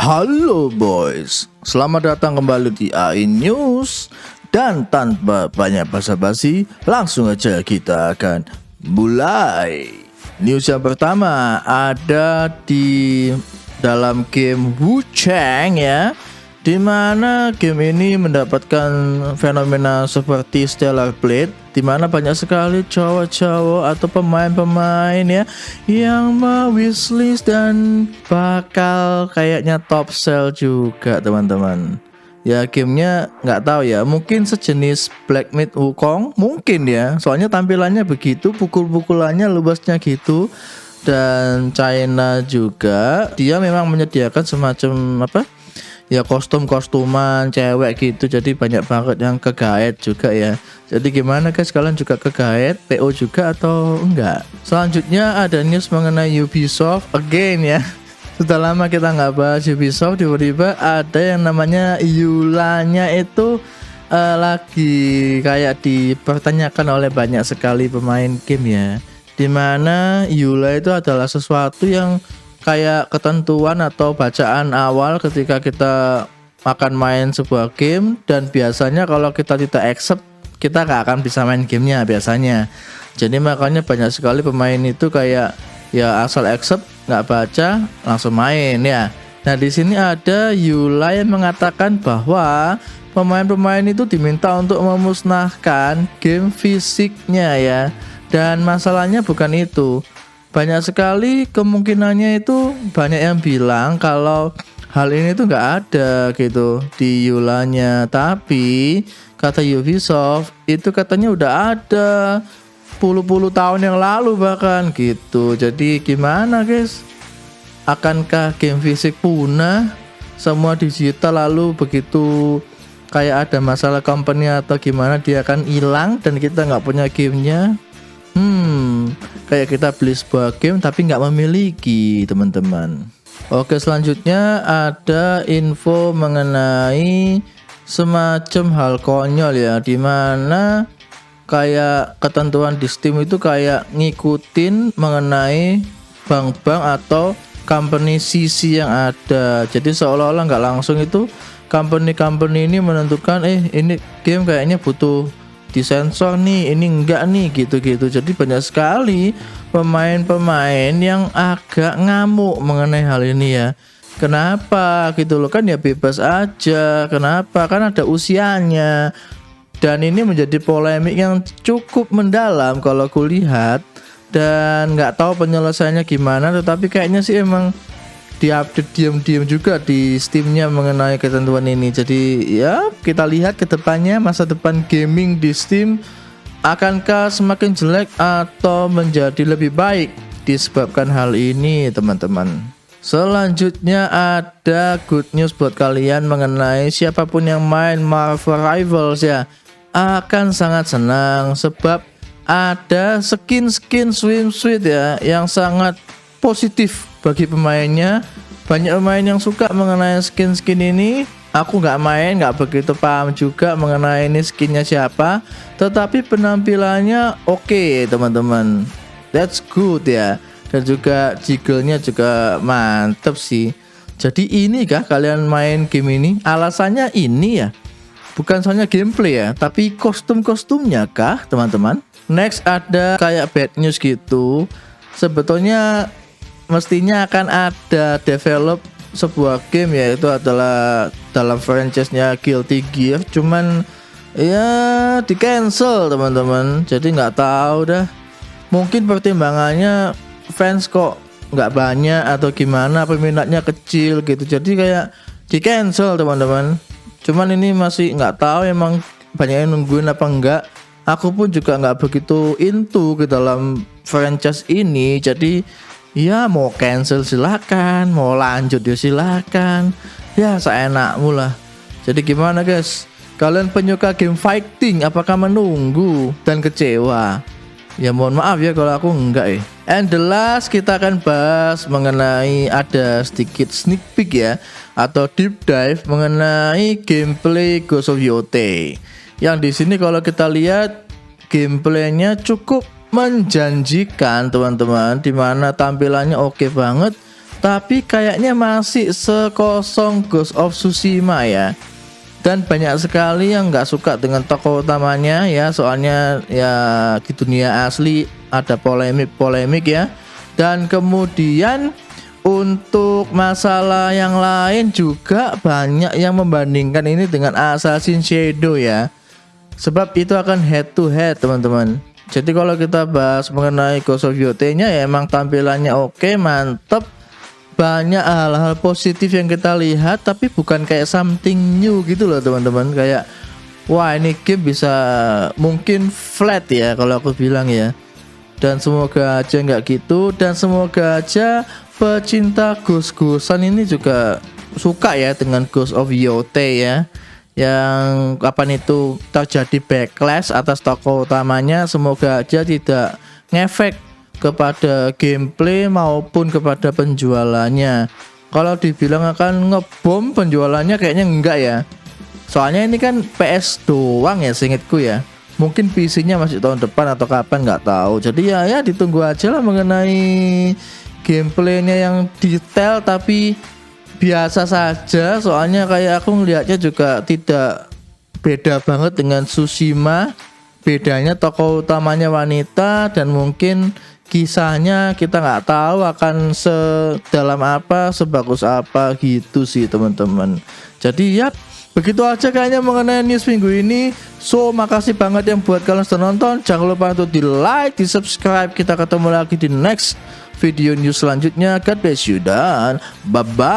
Halo boys, selamat datang kembali di AI News. Dan tanpa banyak basa-basi, langsung aja kita akan mulai. News yang pertama ada di dalam game Wu Chang ya, dimana game ini mendapatkan fenomena seperti Stellar Blade, dimana banyak sekali cowok-cowok atau pemain-pemain ya yang mau wishlist dan bakal kayaknya top sell juga teman-teman. Ya gamenya nggak tahu ya, mungkin sejenis Black Myth Wukong mungkin ya, soalnya tampilannya begitu, pukul-pukulannya luasnya gitu. Dan China juga dia memang menyediakan semacam apa ya, kostum-kostuman cewek gitu, jadi banyak banget yang kegaet juga ya. Jadi gimana guys, kalian juga kegaet PO juga atau enggak? Selanjutnya ada news mengenai Ubisoft again ya. Sudah lama kita nggak bahas Ubisoft, tiba-tiba ada yang namanya Eula-nya itu lagi kayak dipertanyakan oleh banyak sekali pemain game ya, dimana Eula itu adalah sesuatu yang kayak ketentuan atau bacaan awal ketika kita akan main sebuah game, dan biasanya kalau kita tidak accept, kita gak akan bisa main gamenya biasanya. Jadi makanya banyak sekali pemain itu kayak ya asal accept, nggak baca langsung main ya. Nah di sini ada Eula yang mengatakan bahwa pemain-pemain itu diminta untuk memusnahkan game fisiknya ya. Dan masalahnya bukan itu. Banyak sekali kemungkinannya itu, banyak yang bilang kalau hal ini tuh nggak ada gitu di Eula-nya. Tapi kata Ubisoft itu katanya udah ada puluh-puluh tahun yang lalu bahkan gitu. Jadi gimana guys? Akankah game fisik punah? Semua digital, lalu begitu kayak ada masalah company atau gimana dia akan hilang dan kita nggak punya gamenya? Kayak kita beli sebuah game tapi nggak memiliki teman-teman. Oke, selanjutnya ada info mengenai semacam hal konyol ya, dimana kayak ketentuan di Steam itu kayak ngikutin mengenai bank-bank atau company CC yang ada. Jadi seolah-olah nggak langsung itu company ini menentukan ini game kayaknya butuh disensor nih, ini enggak nih, gitu-gitu. Jadi banyak sekali pemain-pemain yang agak ngamuk mengenai hal ini ya. Kenapa gitu loh, kan ya bebas aja. Kenapa? Kan ada usianya. Dan ini menjadi polemik yang cukup mendalam kalau kulihat, dan nggak tahu penyelesaiannya gimana. Tetapi kayaknya sih emang diupdate diam-diam juga di Steamnya mengenai ketentuan ini. Jadi ya kita lihat ke depannya, masa depan gaming di Steam akankah semakin jelek atau menjadi lebih baik disebabkan hal ini teman-teman. Selanjutnya ada good news buat kalian mengenai siapapun yang main Marvel Rivals ya, akan sangat senang sebab ada skin swimsuit ya yang sangat positif bagi pemainnya. Banyak pemain yang suka mengenai skin ini. Aku nggak main, nggak begitu paham juga mengenai ini skinnya siapa, tetapi penampilannya oke teman-teman, that's good ya. Dan juga jiggle-nya juga mantep sih. Jadi ini kah kalian main game ini? Alasannya ini ya, bukan soalnya gameplay ya, tapi kostum-kostumnya kah teman-teman? Next ada kayak bad news gitu. Sebetulnya mestinya akan ada develop sebuah game, yaitu adalah dalam franchise-nya Guilty Gear, cuman ya di cancel teman-teman. Jadi nggak tahu dah, mungkin pertimbangannya fans kok nggak banyak atau gimana, peminatnya kecil gitu, jadi kayak di cancel teman-teman. Cuman ini masih nggak tahu emang banyak yang nungguin apa enggak. Aku pun juga nggak begitu into ke dalam franchise ini, jadi ya mau cancel silakan, mau lanjut ya silakan, ya seenakmu lah. Jadi gimana guys, kalian penyuka game fighting apakah menunggu dan kecewa? Ya mohon maaf ya kalau aku enggak ya. And the last kita akan bahas mengenai ada sedikit sneak peek ya, atau deep dive mengenai gameplay Ghost of Yotei. Yang di sini kalau kita lihat gameplaynya cukup menjanjikan teman-teman, dimana tampilannya oke banget, tapi kayaknya masih sekosong Ghost of Tsushima ya. Dan banyak sekali yang nggak suka dengan tokoh utamanya ya, soalnya ya di dunia asli ada polemik ya. Dan kemudian untuk masalah yang lain juga banyak yang membandingkan ini dengan Assassin's Shadow ya, sebab itu akan head to head teman-teman. Jadi kalau kita bahas mengenai Ghost of Yotei nya ya emang tampilannya oke, mantep, banyak hal-hal positif yang kita lihat, tapi bukan kayak something new gitu loh teman-teman. Kayak wah ini game bisa mungkin flat ya kalau aku bilang ya. Dan semoga aja nggak gitu, dan semoga aja pecinta Ghost-Ghostan ini juga suka ya dengan Ghost of Yotei ya. Yang kapan itu terjadi backlash atas tokoh utamanya, semoga aja tidak ngefek kepada gameplay maupun kepada penjualannya. Kalau dibilang akan ngebom penjualannya kayaknya enggak ya. Soalnya ini kan PS doang ya seingetku ya. Mungkin PC-nya masih tahun depan atau kapan nggak tahu. Jadi ya ditunggu aja lah mengenai gameplaynya yang detail tapi biasa saja. Soalnya kayak aku ngelihatnya juga tidak beda banget dengan Tsushima. Bedanya tokoh utamanya wanita dan mungkin kisahnya kita nggak tahu akan sedalam apa, sebagus apa gitu sih teman-teman. Jadi ya begitu aja kayaknya mengenai news minggu ini. So makasih banget yang buat kalian sudah nonton. Jangan lupa untuk di like, di subscribe. Kita ketemu lagi di next video news selanjutnya. God bless you dan bye bye.